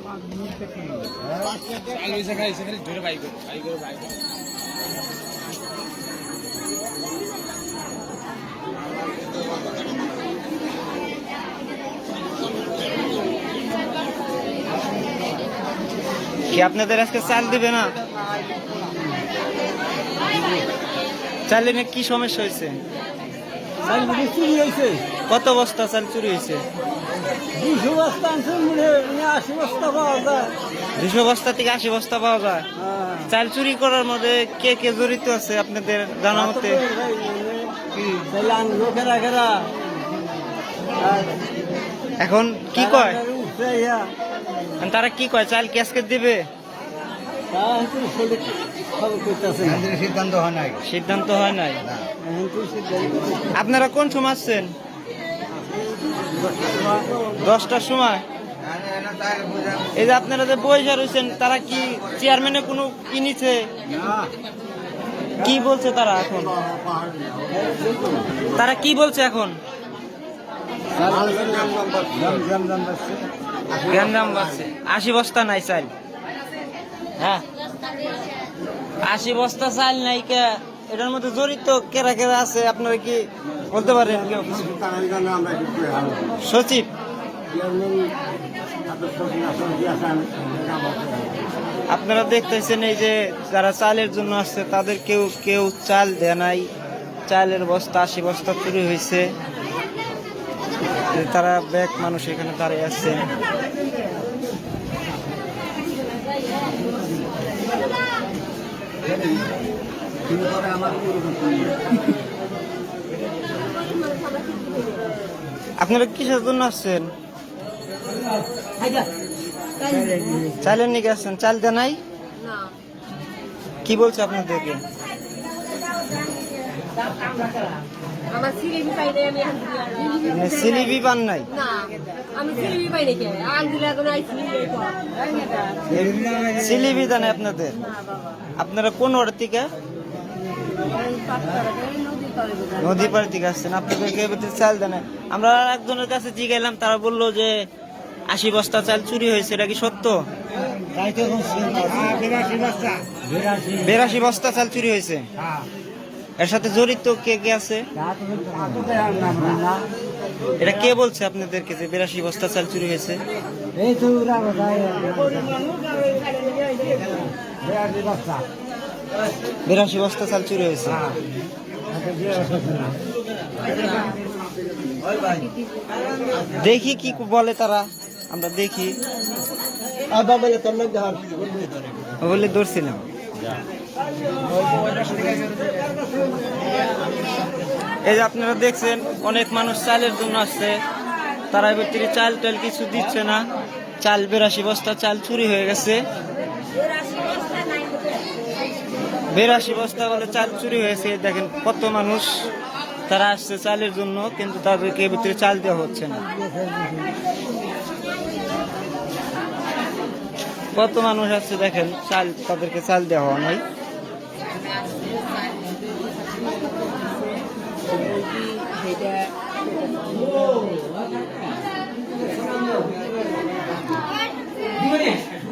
কি আপনাদের আজকে চাল দিবে না? চাল নিয়ে কি সমস্যা হয়েছে? চুরি হয়েছে। কত বস্তা চাল চুরি হয়েছে? 200 বস্তা আনছে, 80 বস্তা পাওয়া যায়। 200 বস্তা থেকে 80 বস্তা পাওয়া যায়। চাল চুরি করার মধ্যে কে কে জড়িত আছে আপনাদের জানা মতে? লোকেরা ঘেরা এখন কি কয় তারা? কি কয় চাল কি আজকে দিবে? সিদ্ধান্ত হয় নাই। আপনারা কোন সময় আসছেন? 10টার সময়। এই যে আপনারা যে বৈশা রয়েছেন, তারা কি চেয়ারম্যানে কোনো কি নিচ্ছে? কি বলছে তারা এখন? তারা কি বলছে এখন? গ্যান্দাম বাড়ছে। 80 বস্তা নাই চাল। হ্যাঁ, 80 বস্তা চাল নাই কে? এটার মধ্যে জড়িত কেরা কেরা আছে আপনারা কি বলতে পারেন? কেউ সচিব? আপনারা দেখতেছেন এই যে যারা চালের জন্য আসছে তাদের কেউ কেউ চাল দেয় নাই। চালের বস্তা 80 বস্তা চুরি হয়েছে। তারা ব্যাগ মানুষ এখানে দাঁড়িয়ে আছে। আপনারা কিসের জন্য আসছেন? চালের নিকে আসছেন? চাল দেয় নাই? কি বলছে আপনাদেরকে? সিলিপি পান নাই? সিলিপি দেন আপনাদের? আপনারা কোন ওয়ার্ড থেকে? নদী পাড় থেকে আসছেন। আপনাদেরকে চাল দেন? আমরা একজনের কাছে জিজ্ঞাসলাম, তারা বললো যে 80 বস্তা চাল চুরি হয়েছে। এটা কি সত্য? 82 বস্তা চাল চুরি হয়েছে। এর সাথে জড়িত কে কে আছে? এটা কে বলছে আপনাদেরকে যে 82 বস্তা চাল চুরি হয়েছে? 82 বস্তা চাল চুরি হয়েছে। দেখি কি বলে তারা, আমরা দেখি। বলে ধরছিলাম। এই যে আপনারা দেখছেন অনেক মানুষ চালের জন্য আসছে। তারা ভিতরে চাল টাল কিছু দিচ্ছে না। চাল 82 বস্তা চাল চুরি হয়ে গেছে। 82 বস্তা বলে চাল চুরি হয়েছে। দেখেন কত মানুষ তারা আসছে চালের জন্য, কিন্তু তাদেরকে ভিতরে চাল দেওয়া হচ্ছে না। কত মানুষ আসছে দেখেন, চাল তাদেরকে চাল দেওয়া হয় নাই।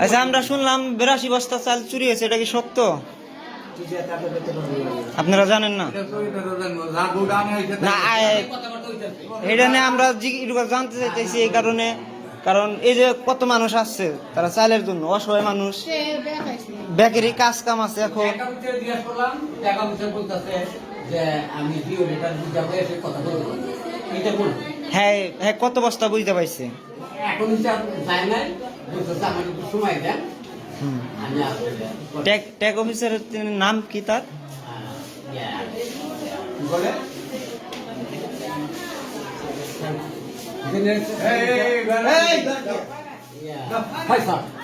আচ্ছা, আমরা শুনলাম 82 বস্তা চাল চুরি হয়েছে। এটা কি সত্য? আপনারা জানেন না? না, এটা নিয়ে আমরা জানতে চাইতেছি এই কারণে, কারণ এই যে কত মানুষ আসছে তারা চালের জন্য, অসহায় মানুষ, বেকারি কাজ কাম আছে। এখন হ্যাঁ হ্যাঁ, কত বস্তা বুঝতে পাইছে? ট্যাগ অফিসারের নাম কি তার?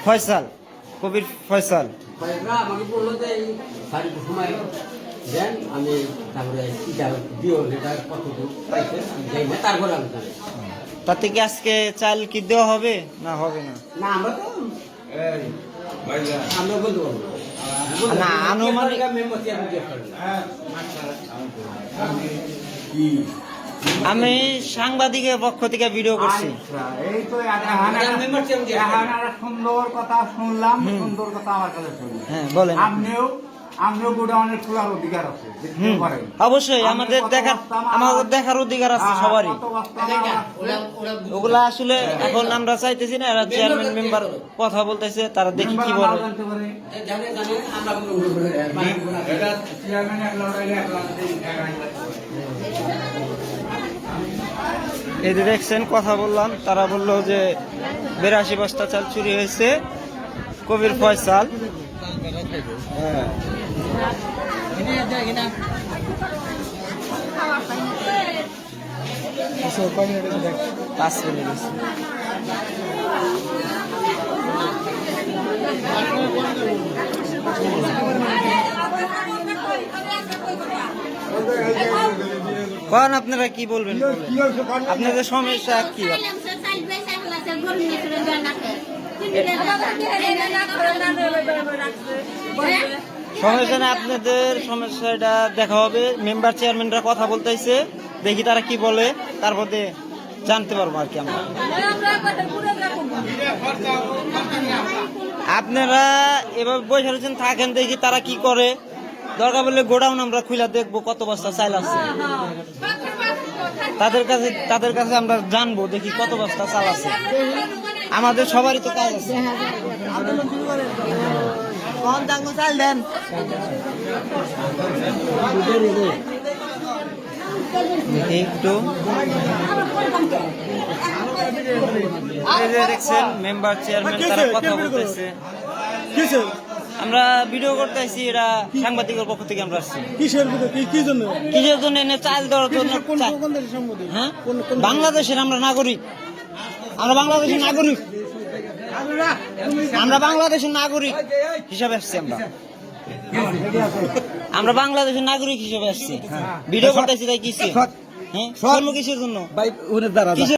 ফয়সাল, কবির ফয়সাল। আমাকে বললো যে আমি তারপরে তাতে কি আজকে চাল কি দেওয়া হবে না হবে না? না, আমরা বলতে পারবো না, আনুমানিক আমি সাংবাদিকের পক্ষ থেকে ভিডিও করছি। আচ্ছা, এই তো এখন একটা সুন্দর কথা শুনলাম, সুন্দর কথা আমার কাছে শুনলাম। হ্যাঁ বলেন। আপনিও গোডাউনের খোলার অধিকার আছে, দেখতে হুম, পারেন। অবশ্যই আপনি আমাদের কত দেখার বস্তা মাল- আমাদের দেখার অধিকার আছে হ্যাঁ, সবারই। কত বস্তা মাল আছে। ওগুলা আসলে এখন আমরা চাইতেছি না, এরা চেয়ারম্যান মেম্বার কথা বলতেছে, তারা দেখি কি মেম্বার বলে। নাও জানতে পারে। আমরা এটা চেয়ারম্যান এক লড়াইলে এক লড়াইলে এই যে দেখছেন কথা বললাম, তারা বললো যে 82 বস্তা চাল চুরি হয়েছে, কবির ফয়সাল। পাঁচ মিনিট হয়েছে। কখন আপনারা কি বলবেন? আপনাদের সমস্যা কি? সমস্যা না, আপনাদের সমস্যাটা দেখা হবে। মেম্বার চেয়ারম্যানরা কথা বলতেছে, দেখি তারা কি বলে, তারপরে জানতে পারবো আর কি আমরা। আপনারা এবার বসে রয়েছেন, থাকেন, দেখি তারা কি করে। দরকার বললে গোডাউন আমরা খুলে দেখবো কত বস্তা চাল আছে। তাদের কাছে আমরা জানবো, দেখি কত বস্তা চাল আছে। আমাদের সবারই তো কাজ আছে। চাল দেন। একটু এই যে দেখছেন মেম্বার চেয়ারম্যান তারা কথা বলতেছে। আমরা ভিডিও করতেছি, এরা সাংবাদিকের পক্ষ থেকে আমরা আসছি। কিসের জন্য? এনে চাল দেওয়ার জন্য। হ্যাঁ, বাংলাদেশের আমরা নাগরিক, আমরা বাংলাদেশের নাগরিক, আমরা বাংলাদেশের নাগরিক হিসাবে আসছি। আমরা বাংলাদেশের নাগরিক হিসেবে আসছি, ভিডিও করতেছি। তাই কিসে? হ্যাঁ, কিসের জন্য?